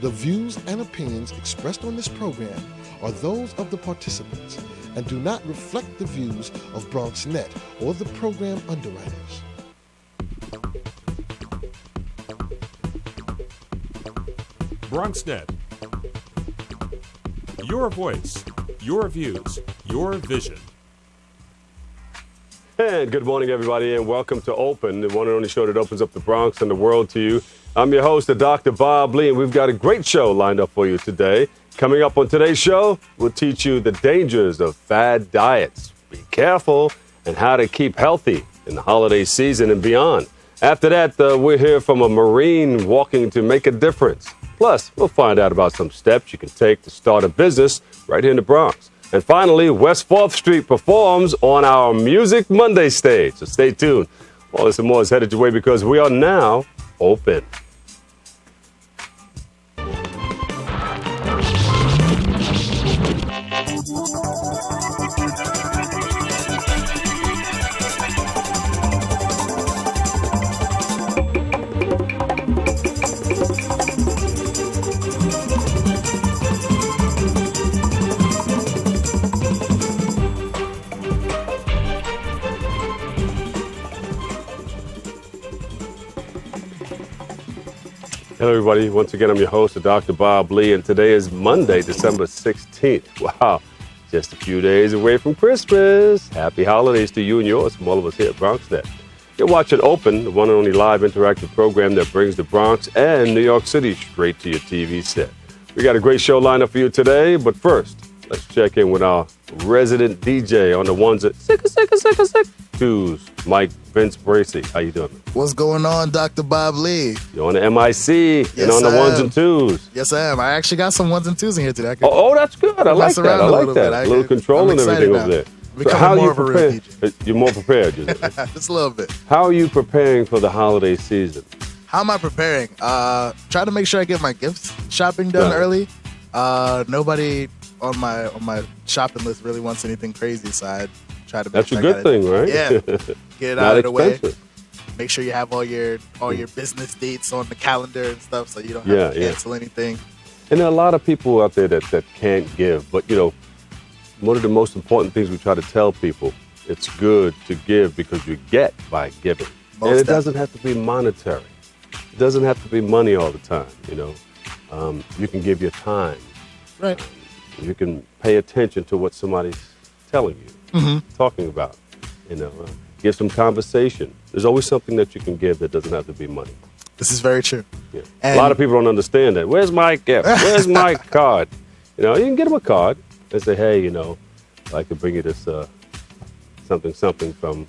The views and opinions expressed on this program are those of the participants and do not reflect the views of BronxNet or the program underwriters. BronxNet. Your voice, your views, your vision. And good morning, everybody, and welcome to Open, the one and only show that opens up the Bronx and the world to you. I'm your host, Dr. Bob Lee, and we've got a great show lined up for you today. Coming up on today's show, we'll teach you the dangers of fad diets, be careful, and how to keep healthy in the holiday season and beyond. After that, we'll hear from a Marine walking to make a difference. Plus, we'll find out about some steps you can take to start a business right here in the Bronx. And finally, West 4th Street performs on our Music Monday stage. So stay tuned. All this and more is headed your way because we are now open. Hello, everybody. Once again, I'm your host, Dr. Bob Lee, and today is Monday, December 16th. Wow, just a few days away from Christmas. Happy holidays to you and yours from all of us here at BronxNet. You're watching Open, the one and only live interactive program that brings the Bronx and New York City straight to your TV set. We got a great show lined up for you today, but first, let's check in with our resident DJ on the ones that sick, twos, Mike Vince Bracey. How you doing, man? What's going on, Dr. Bob Lee? You're on the MIC and on the ones and twos. Yes, I am. I actually got some ones and twos in here today. Oh, that's good. I like that. I like that. A little control and everything over there. So how are you prepared? You're more prepared, you know? Just a little bit. How are you preparing for the holiday season? How am I preparing? Try to make sure I get my gift shopping done early. Nobody on my shopping list really wants anything crazy, so I try to make That's a good thing, right? Yeah. Get it out of the way. Expensive. Make sure you have all your business dates on the calendar and stuff, so you don't have to cancel anything. And there are a lot of people out there that can't give, but you know, one of the most important things we try to tell people, it's good to give because you get by giving. And it doesn't have to be monetary. It doesn't have to be money all the time, you know. You can give your time. Right. You can pay attention to what somebody's telling you, talking about, you know. Give some conversation. There's always something that you can give that doesn't have to be money. This is very true. Yeah. A lot of people don't understand that. Where's my gift? Where's my card? You know, you can get them a card and say, hey, you know, I'd like to bring you this something from,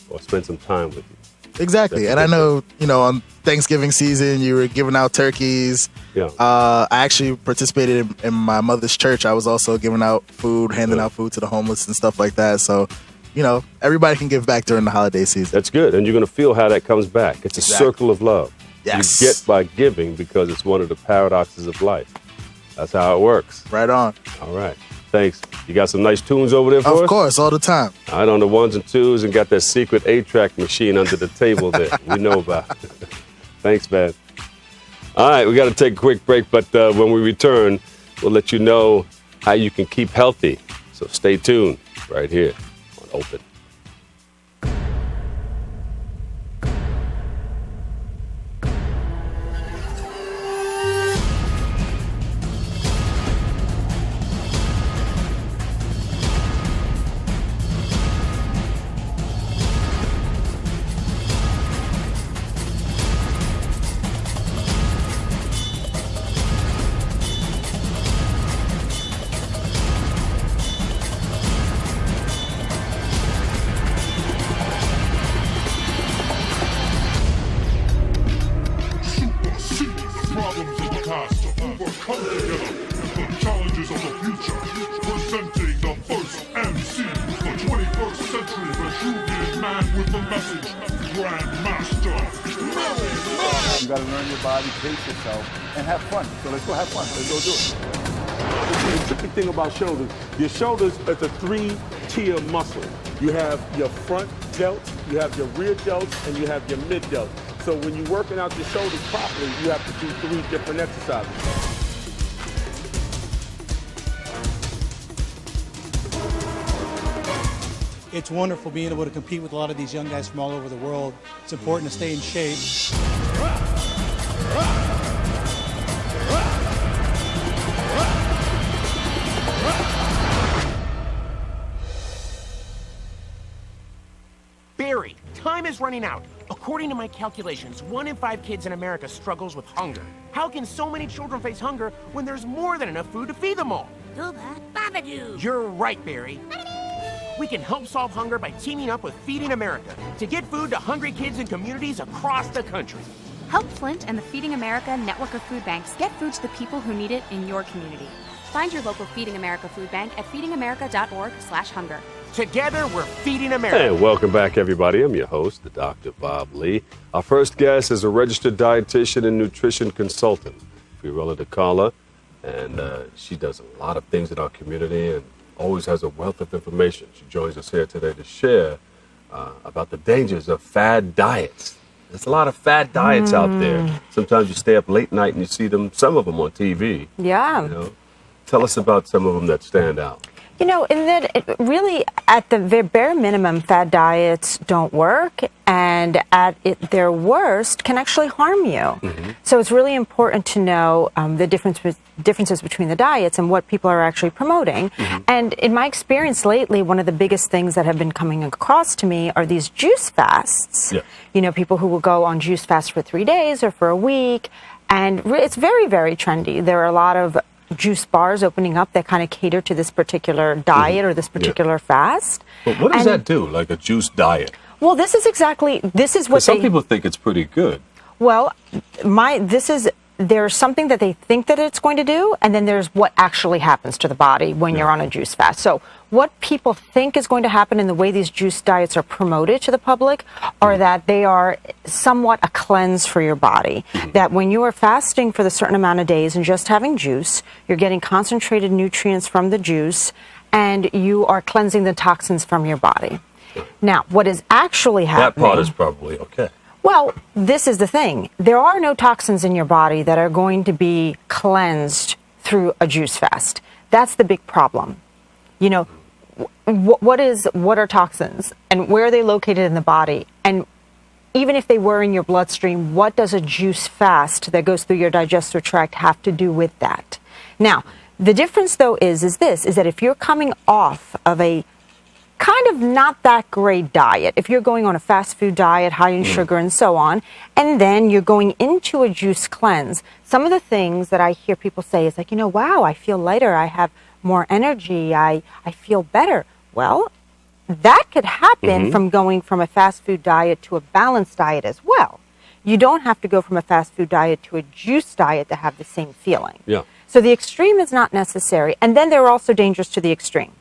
or spend some time with you. Exactly. And I know, you know, on Thanksgiving season, you were giving out turkeys. Yeah. I actually participated in my mother's church. I was also giving out food, handing out food to the homeless and stuff like that. So, you know, everybody can give back during the holiday season. That's good. And you're going to feel how that comes back. It's a circle of love. Yes. You get by giving because it's one of the paradoxes of life. That's how it works. Right on. All right. Thanks. You got some nice tunes over there for us? Of course, all the time. I on the ones and twos and got that secret 8-track machine under the table there. We know about it. Thanks, man. All right, we got to take a quick break, but when we return, we'll let you know how you can keep healthy. So stay tuned right here on Open. You got to learn your body, pace yourself, and have fun. So let's go have fun. Let's go do it. The tricky thing about shoulders, your shoulders is a 3-tier muscle. You have your front delt, you have your rear delt, and you have your mid delt. So when you're working out your shoulders properly, you have to do 3 different exercises. It's wonderful being able to compete with a lot of these young guys from all over the world. It's important to stay in shape. Barry, time is running out. According to my calculations, 1 in 5 kids in America struggles with hunger. How can so many children face hunger when there's more than enough food to feed them all? Babadoo. You're right, Barry. We can help solve hunger by teaming up with Feeding America to get food to hungry kids in communities across the country. Help Flint and the Feeding America network of food banks get food to the people who need it in your community. Find your local Feeding America food bank at feedingamerica.org/hunger. Together, we're Feeding America. And welcome back, everybody. I'm your host, Dr. Bob Lee. Our first guest is a registered dietitian and nutrition consultant, Fiorella DeCarla, and she does a lot of things in our community and always has a wealth of information. She joins us here today to share about the dangers of fad diets. There's a lot of fad diets out there. Sometimes you stay up late night and you see them, some of them on TV. Yeah. You know? Tell us about some of them that stand out. You know, in that really, at the bare minimum, fad diets don't work, and at their worst, can actually harm you. So it's really important to know the differences between the diets and what people are actually promoting. And in my experience lately, one of the biggest things that have been coming across to me are these juice fasts. Yeah. You know, people who will go on juice fast for 3 days or for a week, and it's very, very trendy. There are a lot of juice bars opening up that kind of cater to this particular diet or this particular fast. But what does that do, like a juice diet? Well, this is what Some people think it's pretty good. Well, there's something that they think that it's going to do, and then there's what actually happens to the body when you're on a juice fast. So what people think is going to happen in the way these juice diets are promoted to the public are that they are somewhat a cleanse for your body. That when you are fasting for the certain amount of days and just having juice, you're getting concentrated nutrients from the juice, and you are cleansing the toxins from your body. Now, what is actually happening... That part is probably okay. Well, this is the thing. There are no toxins in your body that are going to be cleansed through a juice fast. That's the big problem. You know, what are toxins and where are they located in the body? And even if they were in your bloodstream, what does a juice fast that goes through your digestive tract have to do with that? Now, the difference though is that if you're coming off of a kind of not that great diet, if you're going on a fast food diet, high in sugar and so on, and then you're going into a juice cleanse, some of the things that I hear people say is like, wow, I feel lighter, I have more energy, I feel better. Well, that could happen from going from a fast food diet to a balanced diet as well. You don't have to go from a fast food diet to a juice diet to have the same feeling. Yeah. So the extreme is not necessary. And then there are also dangers to the extreme.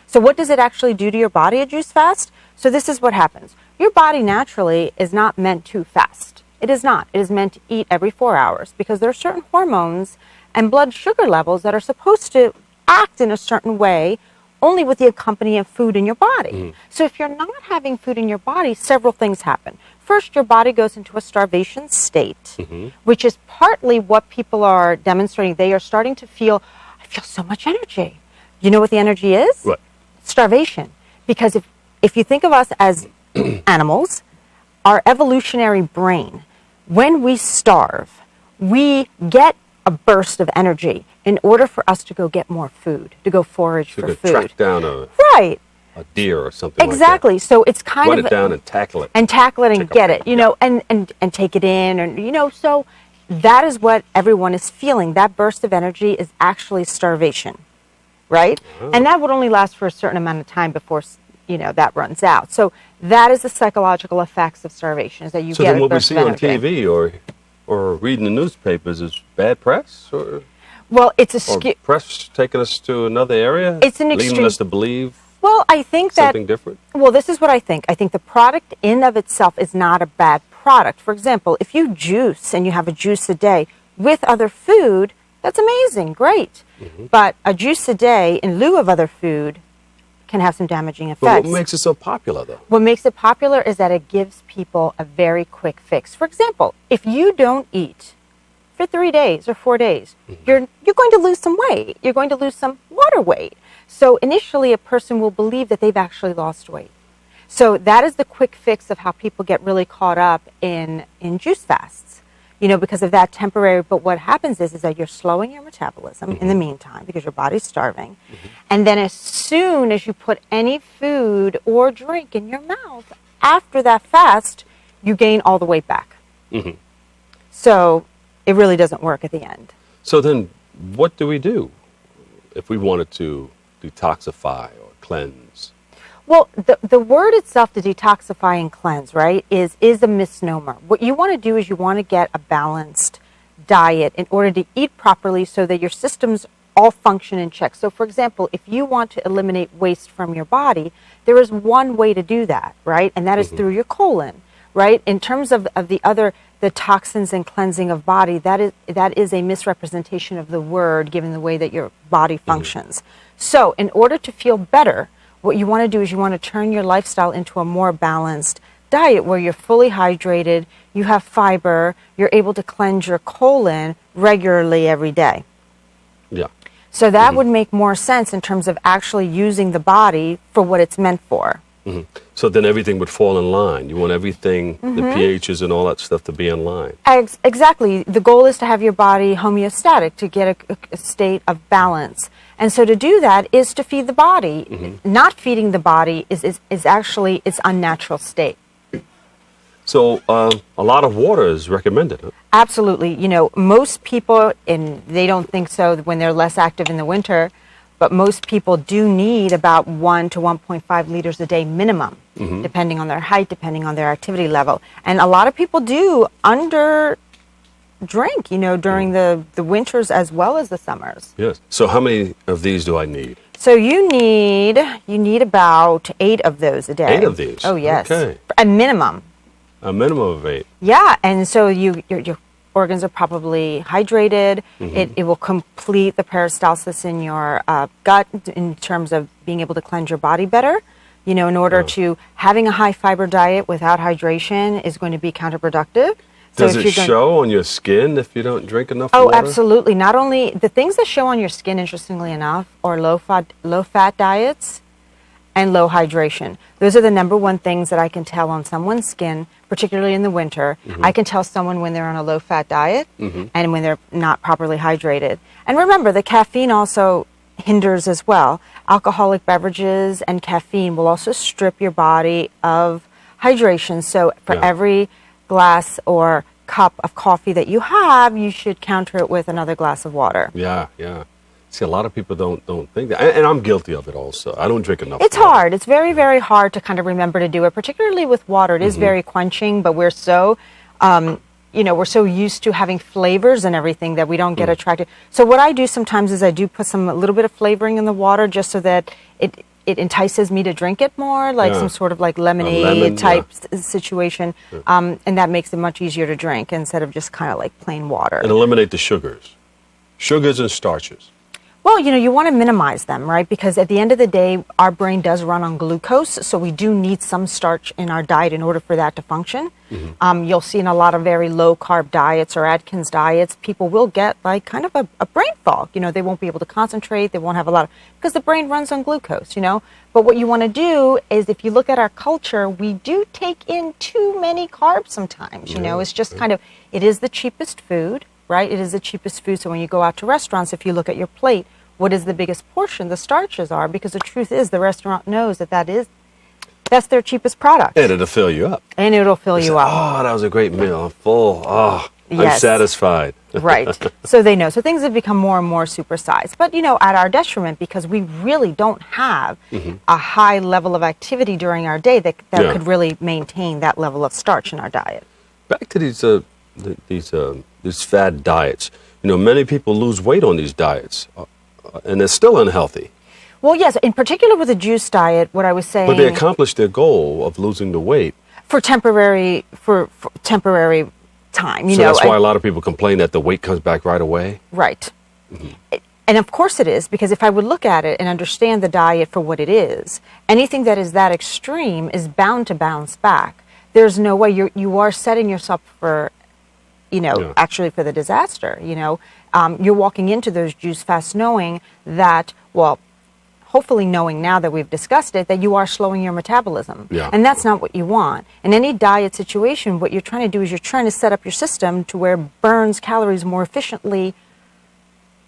So what does it actually do to your body, a juice fast? So this is what happens. Your body naturally is not meant to fast. It is not. It is meant to eat every 4 hours because there are certain hormones and blood sugar levels that are supposed to act in a certain way only with the accompaniment of food in your body. So if you're not having food in your body, several things happen. First, your body goes into a starvation state, which is partly what people are demonstrating. They are starting to feel, I feel so much energy. You know what the energy is? What? Starvation. Because if you think of us as animals, our evolutionary brain, when we starve, we get a burst of energy in order for us to go get more food, to go forage for food. Track down a deer or something exactly. like that. So it's kind Run of... it down and tackle it. And tackle it and get it, and take it in. And so that is what everyone is feeling. That burst of energy is actually starvation. Right? And that would only last for a certain amount of time before, that runs out. So that is the psychological effects of starvation, is that you get a burst of energy. So then what we see on TV or reading the newspapers is bad press? Well, it's a... press taking us to another area? It's an extreme... Leading us to believe well, I think that... something different? Well, this is what I think. I think the product in of itself is not a bad product. For example, if you juice and you have a juice a day with other food, that's amazing, great. But a juice a day in lieu of other food can have some damaging But effects. what makes it so popular, though? What makes it popular is that it gives people a very quick fix. For example, if you don't eat for 3 days or 4 days, you're going to lose some weight. You're going to lose some water weight. So initially, a person will believe that they've actually lost weight. So that is the quick fix of how people get really caught up in juice fasts, because of that temporary. But what happens is that you're slowing your metabolism in the meantime because your body's starving. And then as soon as you put any food or drink in your mouth after that fast, you gain all the weight back. So it really doesn't work at the end. So then, what do we do if we wanted to detoxify or cleanse? Well, the word itself, to detoxify and cleanse, right, is a misnomer. What you want to do is you want to get a balanced diet in order to eat properly so that your systems all function in check. So, for example, if you want to eliminate waste from your body, there is one way to do that, right, and that is through your colon, right? In terms of the toxins and cleansing of body, that is a misrepresentation of the word given the way that your body functions. So, in order to feel better, what you want to do is you want to turn your lifestyle into a more balanced diet where you're fully hydrated, you have fiber, you're able to cleanse your colon regularly every day. Yeah. So that would make more sense in terms of actually using the body for what it's meant for. So then everything would fall in line. You want everything, the pHs and all that stuff to be in line. Exactly. The goal is to have your body homeostatic, to get a state of balance. And so to do that is to feed the body. Not feeding the body is actually its unnatural state. So a lot of water is recommended. Huh? Absolutely. Most people, and they don't think so when they're less active in the winter, but most people do need about 1 to 1.5 liters a day minimum, depending on their height, depending on their activity level. And a lot of people do under drink, during the winters as well as the summers. Yes. So how many of these do I need? So you need about 8 of those a day. 8 of these? Oh, yes. Okay. A minimum. A minimum of 8. Yeah, and so your organs are probably hydrated. It will complete the peristalsis in your gut in terms of being able to cleanse your body better. In order to having a high fiber diet without hydration is going to be counterproductive. So Does it show on your skin if you don't drink enough water? water? Absolutely. Not only the things that show on your skin, interestingly enough, are low fat diets and low hydration. Those are the number one things that I can tell on someone's skin, particularly in the winter. I can tell someone when they're on a low-fat diet and when they're not properly hydrated. And remember, the caffeine also hinders as well. Alcoholic beverages and caffeine will also strip your body of hydration. So for every glass or cup of coffee that you have, you should counter it with another glass of water. Yeah. See, a lot of people don't think that. And I'm guilty of it also. I don't drink enough It's water. hard. It's very, very hard to kind of remember to do it, particularly with water. It is very quenching, but we're so, we're so used to having flavors and everything that we don't get attracted. So what I do sometimes is I do put a little bit of flavoring in the water just so that it entices me to drink it more, like some sort of like lemonade type situation. And that makes it much easier to drink instead of just kind of like plain water. And eliminate the sugars. Sugars and starches. Well, you want to minimize them, right? Because at the end of the day, our brain does run on glucose, so we do need some starch in our diet in order for that to function. You'll see in a lot of very low-carb diets or Atkins diets, people will get like kind of a brain fog. They won't be able to concentrate. They won't have a lot of, because the brain runs on glucose, But what you want to do is, if you look at our culture, we do take in too many carbs sometimes, It's just kind of, it is the cheapest food. Right? It is the cheapest food. So when you go out to restaurants, if you look at your plate, what is the biggest portion? The starches are, because the truth is the restaurant knows that's their cheapest product. And it'll fill you up. And it'll fill you up. Oh, that was a great meal. I'm full. Oh, I'm Yes. satisfied. Right. So they know. So things have become more and more supersized. But, at our detriment, because we really don't have a high level of activity during our day that could really maintain that level of starch in our diet. Back to these fad diets. Many people lose weight on these diets, and they're still unhealthy. Well, yes. In particular with the juice diet, what I was saying. But they accomplish their goal of losing the weight for temporary time. So that's why a lot of people complain that the weight comes back right away. Right. And of course it is, because if I would look at it and understand the diet for what it is, anything that is that extreme is bound to bounce back. There's no way you are setting yourself for, actually for the disaster. You're walking into those juice fasts knowing that, well, hopefully knowing now that we've discussed it, that you are slowing your metabolism. Yeah. And that's not what you want. In any diet situation, what you're trying to do is you're trying to set up your system to where it burns calories more efficiently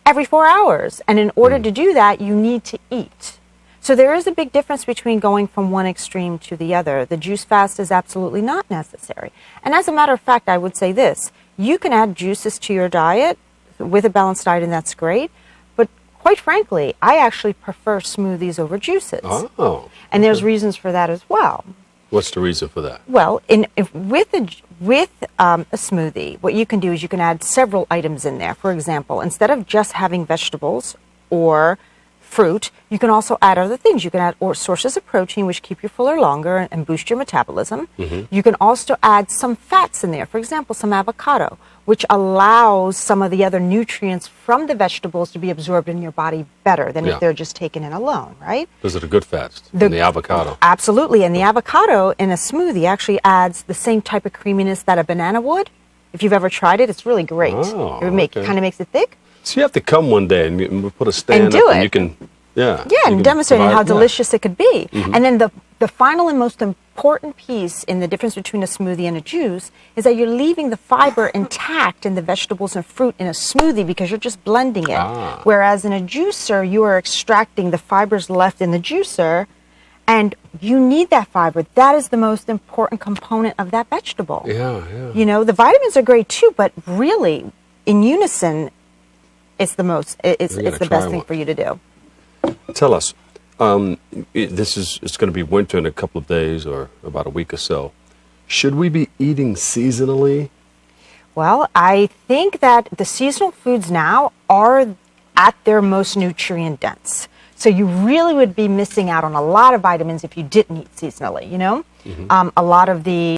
every 4 hours. And in order to do that, you need to eat. So there is a big difference between going from one extreme to the other. The juice fast is absolutely not necessary. And as a matter of fact, I would say this. You can add juices to your diet with a balanced diet, and that's great. But quite frankly, I actually prefer smoothies over juices. Oh. And there's reasons for that as well. What's the reason for that? Well, with a smoothie, what you can do is you can add several items in there. For example, instead of just having vegetables or fruit, you can also add other things. You can add sources of protein, which keep you fuller longer and boost your metabolism. You can also add some fats in there. For example, some avocado, which allows some of the other nutrients from the vegetables to be absorbed in your body better than if they're just taken in alone, right? Those are the good fats in the avocado. Absolutely. And the avocado in a smoothie actually adds the same type of creaminess that a banana would. If you've ever tried it, it's really great. Oh, it kind of makes it thick. So you have to come one day and we'll put a stand And do up and it. you can, and demonstrating how delicious it could be. Mm-hmm. And then the final and most important piece in the difference between a smoothie and a juice is that you're leaving the fiber intact in the vegetables and fruit in a smoothie because you're just blending it. Whereas in a juicer, you are extracting the fibers left in the juicer, and you need that fiber. That is the most important component of that vegetable. Yeah. The vitamins are great too, but really, in unison, it's the best thing for you to do. Tell us, it's going to be winter in a couple of days or about a week or so. Should we be eating seasonally? Well, I think that the seasonal foods now are at their most nutrient dense. So you really would be missing out on a lot of vitamins if you didn't eat seasonally, A lot of the